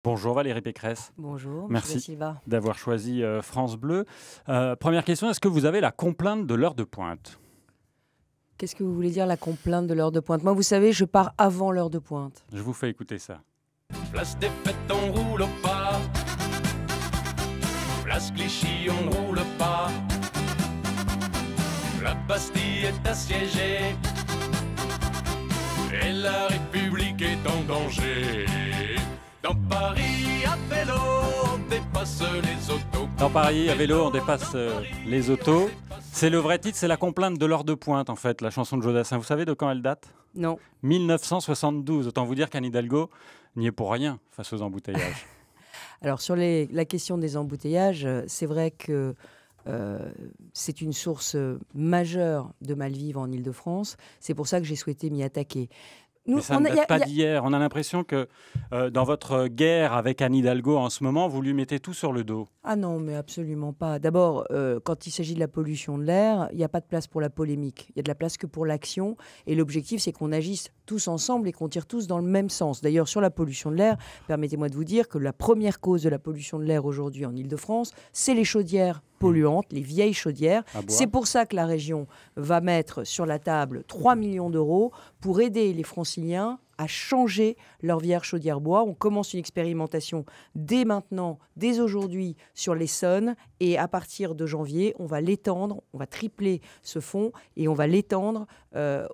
Bonjour Valérie Pécresse. Bonjour, monsieur Da Merci Silva. d'avoir choisi France Bleu. Première question, est-ce que vous avez la complainte de l'heure de pointe? Qu'est-ce que vous voulez dire la complainte de l'heure de pointe? Moi, vous savez, je pars avant l'heure de pointe. Je vous fais écouter ça. Place des fêtes, on roule pas. Place Clichy, on ne roule pas. La Bastille est assiégée. Et la République est en danger. Dans Paris, à vélo, on dépasse les autos. Dans Paris, à vélo, on dépasse les autos. C'est le vrai titre, c'est la complainte de l'heure de pointe, en fait, la chanson de Jodassin. Vous savez de quand elle date? Non. 1972. Autant vous dire qu'Anne Hidalgo n'y est pour rien face aux embouteillages. Alors, sur la question des embouteillages, c'est vrai que c'est une source majeure de mal-vivre en Île-de-France. C'est pour ça que j'ai souhaité m'y attaquer. Mais ça ne date pas d'hier. On a l'impression que dans votre guerre avec Anne Hidalgo en ce moment, vous lui mettez tout sur le dos. Ah non, mais absolument pas. D'abord, quand il s'agit de la pollution de l'air, il n'y a pas de place pour la polémique. Il y a de la place que pour l'action. Et l'objectif, c'est qu'on agisse tous ensemble et qu'on tire tous dans le même sens. D'ailleurs, sur la pollution de l'air, permettez-moi de vous dire que la première cause de la pollution de l'air aujourd'hui en Île-de-France, c'est les chaudières polluantes, les vieilles chaudières. C'est pour ça que la région va mettre sur la table 3 millions d'euros pour aider les Franciliens à changer leur vieille chaudière bois. On commence une expérimentation dès maintenant, dès aujourd'hui, sur l'Essonne. Et à partir de janvier, on va l'étendre, on va tripler ce fonds et on va l'étendre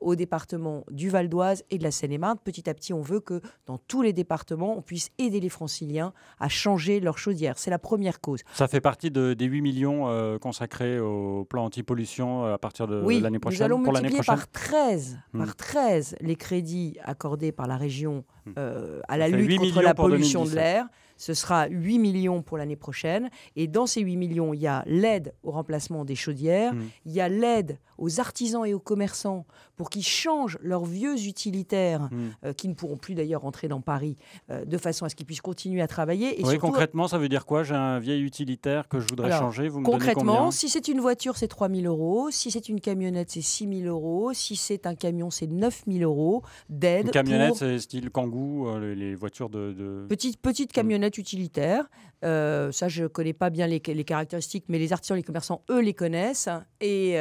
au département du Val d'Oise et de la Seine-et-Marne. Petit à petit, on veut que dans tous les départements, on puisse aider les Franciliens à changer leur chaudière. C'est la première cause. Ça fait partie des 8 millions consacrés au plan anti-pollution à partir de l'année prochaine. Nous allons pour l'année multiplier prochaine. par 13 les crédits accordés par la région à la fait lutte 8 contre millions la pour pollution de 2017. l'air. Ce sera 8 millions pour l'année prochaine. Et dans ces 8 millions, il y a l'aide au remplacement des chaudières, il y a l'aide aux artisans et aux commerçants pour qu'ils changent leurs vieux utilitaires, qui ne pourront plus d'ailleurs entrer dans Paris, de façon à ce qu'ils puissent continuer à travailler. Et oui, surtout, concrètement, ça veut dire quoi? J'ai un vieil utilitaire que je voudrais changer, vous me donnez concrètement, combien? si c'est une voiture, c'est 3 000 euros. Si c'est une camionnette, c'est 6 000 euros. Si c'est un camion, c'est 9 000 euros d'aide. Une camionnette, pour... c'est style Kangoo, les voitures de... Petite camionnette utilitaire. Ça, je ne connais pas bien les caractéristiques, mais les artisans, les commerçants, eux, les connaissent. Et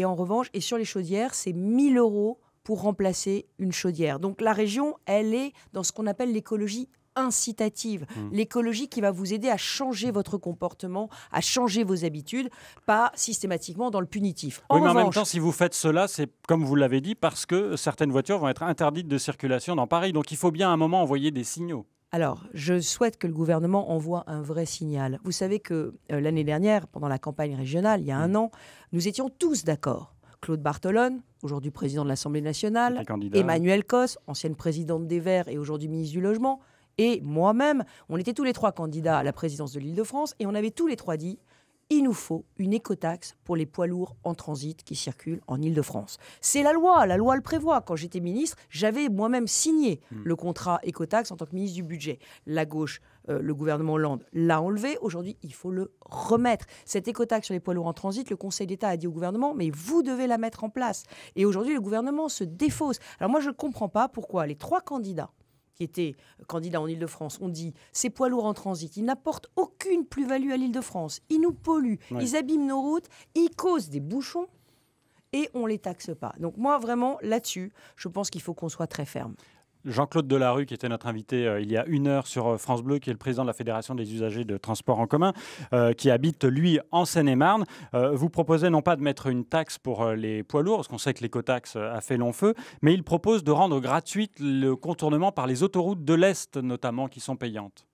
en revanche, et sur les chaudières, c'est 1 000 euros pour remplacer une chaudière. Donc la région, elle est dans ce qu'on appelle l'écologie incitative, l'écologie qui va vous aider à changer votre comportement, à changer vos habitudes, pas systématiquement dans le punitif. Oui, mais en même temps, si vous faites cela, c'est comme vous l'avez dit, parce que certaines voitures vont être interdites de circulation dans Paris. Donc il faut bien à un moment envoyer des signaux. Alors, je souhaite que le gouvernement envoie un vrai signal. Vous savez que l'année dernière, pendant la campagne régionale, il y a un an, nous étions tous d'accord. Claude Barthelone, aujourd'hui président de l'Assemblée nationale, Emmanuel Cos, ancienne présidente des Verts et aujourd'hui ministre du Logement, et moi-même, on était tous les trois candidats à la présidence de l'Île-de-France et on avait tous les trois dit il nous faut une écotaxe pour les poids lourds en transit qui circulent en Île-de-France. C'est la loi le prévoit. Quand j'étais ministre, j'avais moi-même signé le contrat écotaxe en tant que ministre du Budget. La gauche, le gouvernement Hollande l'a enlevé. Aujourd'hui, il faut le remettre. Cette écotaxe sur les poids lourds en transit, le Conseil d'État a dit au gouvernement, mais vous devez la mettre en place. Et aujourd'hui, le gouvernement se défausse. Alors moi, je ne comprends pas pourquoi les trois candidats qui étaient candidats en Île-de-France, ont dit ces poids lourds en transit, ils n'apportent aucune plus-value à l'Île-de-France. Ils nous polluent, ils abîment nos routes, ils causent des bouchons et on ne les taxe pas. Donc moi, vraiment, là-dessus, je pense qu'il faut qu'on soit très ferme. Jean-Claude Delarue, qui était notre invité il y a 1 heure sur France Bleu, qui est le président de la Fédération des usagers de transport en commun, qui habite, lui, en Seine-et-Marne, vous proposez non pas de mettre une taxe pour les poids lourds, parce qu'on sait que l'écotaxe a fait long feu, mais il propose de rendre gratuit le contournement par les autoroutes de l'Est, notamment, qui sont payantes.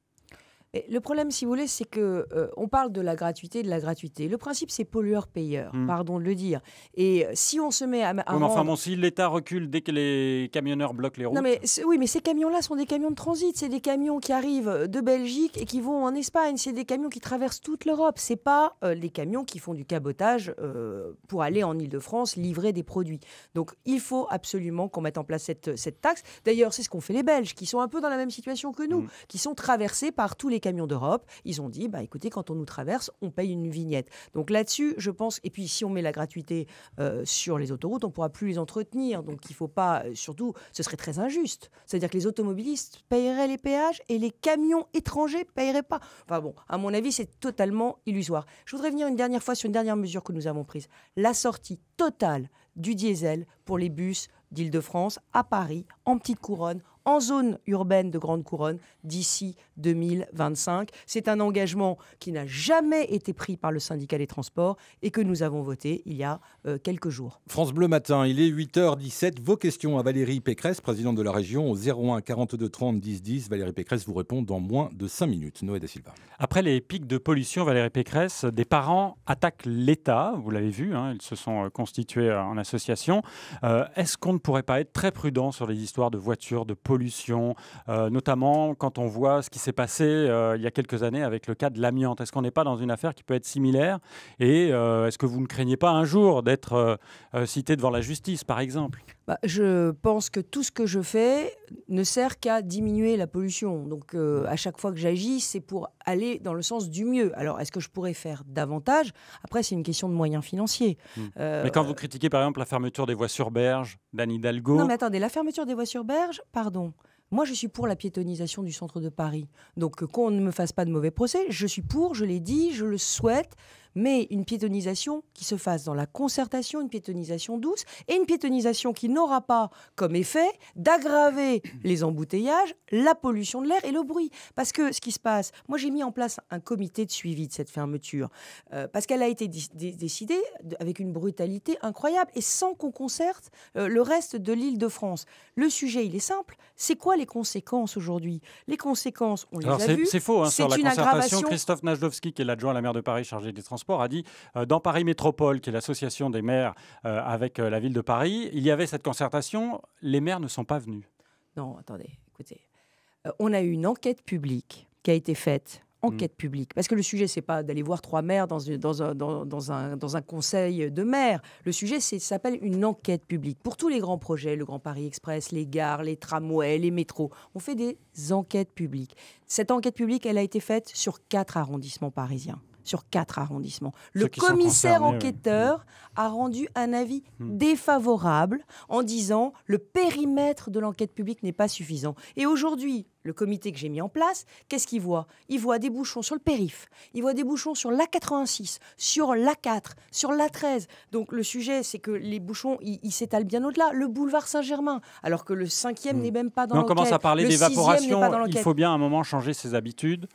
Et le problème, si vous voulez, c'est que on parle de la gratuité, Le principe, c'est pollueur-payeur, pardon de le dire. Et si on se met à Oui, mais rendre... enfin bon, si l'État recule dès que les camionneurs bloquent les routes... Non, mais oui, mais ces camions-là sont des camions de transit. C'est des camions qui arrivent de Belgique et qui vont en Espagne. C'est des camions qui traversent toute l'Europe. C'est pas les camions qui font du cabotage pour aller en Île-de-France livrer des produits. Donc, il faut absolument qu'on mette en place cette taxe. D'ailleurs, c'est ce qu'ont fait les Belges, qui sont un peu dans la même situation que nous, qui sont traversés par tous les camions d'Europe, ils ont dit, écoutez, quand on nous traverse, on paye une vignette. Donc là-dessus, je pense, et puis si on met la gratuité sur les autoroutes, on ne pourra plus les entretenir. Donc il ne faut pas, surtout, ce serait très injuste. C'est-à-dire que les automobilistes paieraient les péages et les camions étrangers ne paieraient pas. Enfin bon, à mon avis, c'est totalement illusoire. Je voudrais venir une dernière fois sur une dernière mesure que nous avons prise. La sortie totale du diesel pour les bus d'Île-de-France à Paris, en petite couronne, en zone urbaine de grande couronne, d'ici 2025. C'est un engagement qui n'a jamais été pris par le syndicat des transports et que nous avons voté il y a quelques jours. France Bleu Matin, il est 8h17. Vos questions à Valérie Pécresse, présidente de la région, au 01 42 30 10 10. Valérie Pécresse vous répond dans moins de 5 minutes. Noé da Silva. Après les pics de pollution, Valérie Pécresse, des parents attaquent l'État. Vous l'avez vu, ils se sont constitués en association. Est-ce qu'on ne pourrait pas être très prudent sur les histoires de voitures, de pollution, notamment quand on voit ce qui s'est passé il y a quelques années avec le cas de l'amiante? Est-ce qu'on n'est pas dans une affaire qui peut être similaire? Et est-ce que vous ne craignez pas un jour d'être cité devant la justice, par exemple? Je pense que tout ce que je fais ne sert qu'à diminuer la pollution. Donc à chaque fois que j'agis, c'est pour aller dans le sens du mieux. Alors est-ce que je pourrais faire davantage? Après, c'est une question de moyens financiers. Mais quand vous critiquez par exemple la fermeture des voies sur berge d'Anne Hidalgo... Non mais attendez, la fermeture des voies sur berge, pardon. Moi, je suis pour la piétonisation du centre de Paris. Donc, qu'on ne me fasse pas de mauvais procès, je suis pour, je l'ai dit, je le souhaite, mais une piétonisation qui se fasse dans la concertation, une piétonisation douce, et une piétonisation qui n'aura pas comme effet d'aggraver les embouteillages, la pollution de l'air et le bruit. Parce que ce qui se passe, moi j'ai mis en place un comité de suivi de cette fermeture, parce qu'elle a été décidée avec une brutalité incroyable, et sans qu'on concerte le reste de l'Île-de-France. Le sujet, il est simple, c'est quoi les conséquences aujourd'hui? Les conséquences, on les a vues. C'est faux, sur la une concertation. aggravation. Christophe Najdowski, qui est l'adjoint à la maire de Paris chargé des transports, a dit dans Paris Métropole, qui est l'association des maires avec la ville de Paris, il y avait cette concertation, les maires ne sont pas venus. Non, attendez, écoutez. On a eu une enquête publique qui a été faite. Enquête publique. Parce que le sujet, c'est pas d'aller voir 3 maires dans un conseil de maires. Le sujet, ça s'appelle une enquête publique. Pour tous les grands projets, le Grand Paris Express, les gares, les tramways, les métros, on fait des enquêtes publiques. Cette enquête publique, elle a été faite sur 4 arrondissements parisiens. Sur 4 arrondissements. Le commissaire enquêteur a rendu un avis défavorable en disant le périmètre de l'enquête publique n'est pas suffisant. Et aujourd'hui, le comité que j'ai mis en place, qu'est-ce qu'il voit? Il voit des bouchons sur le périph', il voit des bouchons sur l'A86, sur l'A4, sur l'A13. Donc le sujet, c'est que les bouchons, ils s'étalent bien au-delà. Le boulevard Saint-Germain, alors que le 5e n'est même pas dans l'enquête. On commence à parler d'évaporation, il faut bien à un moment changer ses habitudes.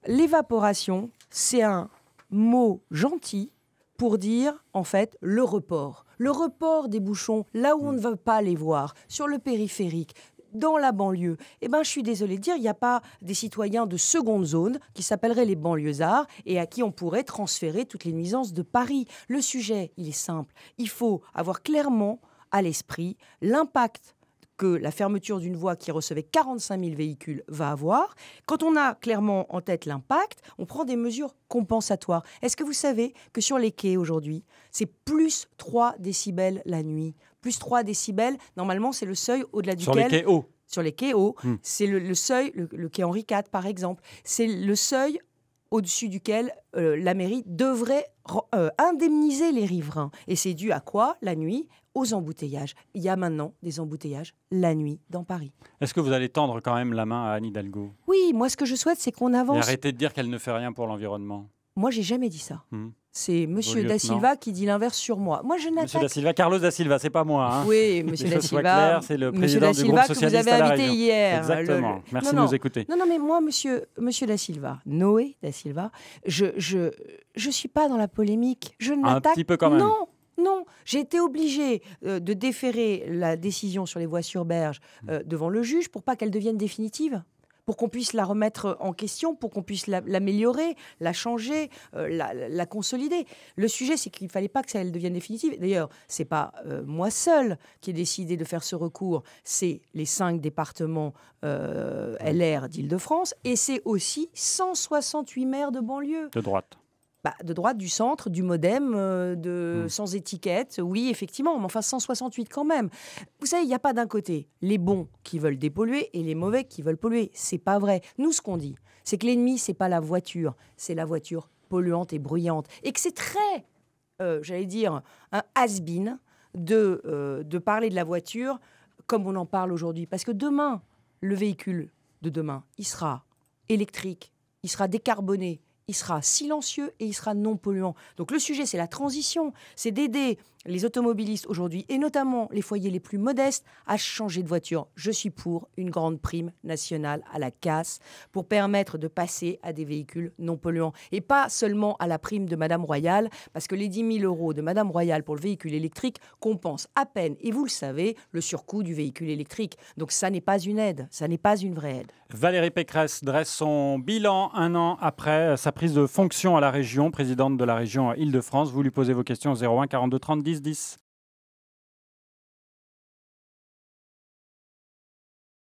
L'évaporation, c'est un mot gentil pour dire, en fait, le report. Le report des bouchons, là où on ne veut pas les voir, sur le périphérique, dans la banlieue. Eh bien, je suis désolée de dire, il n'y a pas des citoyens de seconde zone qui s'appelleraient les banlieusards et à qui on pourrait transférer toutes les nuisances de Paris. Le sujet, il est simple. Il faut avoir clairement à l'esprit l'impact que la fermeture d'une voie qui recevait 45 000 véhicules va avoir. Quand on a clairement en tête l'impact, on prend des mesures compensatoires. Est-ce que vous savez que sur les quais aujourd'hui, c'est plus 3 décibels la nuit? Plus 3 décibels, normalement, c'est le seuil au-delà duquel... Sur les quais hauts. Sur les quais hauts, c'est le seuil, le quai Henri IV par exemple, c'est le seuil au-dessus duquel la mairie devrait indemniser les riverains. Et c'est dû à quoi, la nuit? Aux embouteillages. Il y a maintenant des embouteillages la nuit dans Paris. Est-ce que vous allez tendre quand même la main à Anne Hidalgo? Oui, moi ce que je souhaite, c'est qu'on avance. Et arrêtez de dire qu'elle ne fait rien pour l'environnement. Moi, j'ai jamais dit ça. C'est Monsieur Da Silva qui dit l'inverse sur moi. Moi, je n'attaque... Monsieur Da Silva, Carlos Da Silva, c'est pas moi. Oui, Monsieur Da Silva. C'est le président du groupe socialiste que vous avez à la invité région. hier. Exactement. Merci de nous écouter. Non, mais moi, Monsieur Da Silva, Noé Da Silva, je suis pas dans la polémique. Je n'attaque... Un petit peu quand même. Non, j'ai été obligée de déférer la décision sur les voies sur berge devant le juge pour pas qu'elle devienne définitive, pour qu'on puisse la remettre en question, pour qu'on puisse l'améliorer, la changer, la consolider. Le sujet, c'est qu'il ne fallait pas que ça devienne définitive. D'ailleurs, ce n'est pas moi seule qui ai décidé de faire ce recours, c'est les 5 départements LR d'Île-de-France, et c'est aussi 168 maires de banlieue. De droite. De droite, du centre, du modem, sans étiquette, oui, effectivement, mais enfin 168 quand même. Vous savez, il n'y a pas d'un côté les bons qui veulent dépolluer et les mauvais qui veulent polluer. C'est pas vrai. Nous, ce qu'on dit, c'est que l'ennemi, c'est pas la voiture, c'est la voiture polluante et bruyante. Et que c'est très, j'allais dire, un has-been de parler de la voiture comme on en parle aujourd'hui. Parce que demain, le véhicule de demain, il sera électrique, il sera décarboné, il sera silencieux et il sera non polluant. Donc le sujet, c'est la transition, c'est d'aider les automobilistes aujourd'hui, et notamment les foyers les plus modestes, à changer de voiture. Je suis pour une grande prime nationale à la casse pour permettre de passer à des véhicules non polluants. Et pas seulement à la prime de Madame Royal, parce que les 10 000 € de Madame Royal pour le véhicule électrique compensent à peine, et vous le savez, le surcoût du véhicule électrique. Donc ça n'est pas une aide, ça n'est pas une vraie aide. Valérie Pécresse dresse son bilan un an après sa prise de fonction à la région, présidente de la région Île-de-France. Vous lui posez vos questions au 01 42 30 10 10.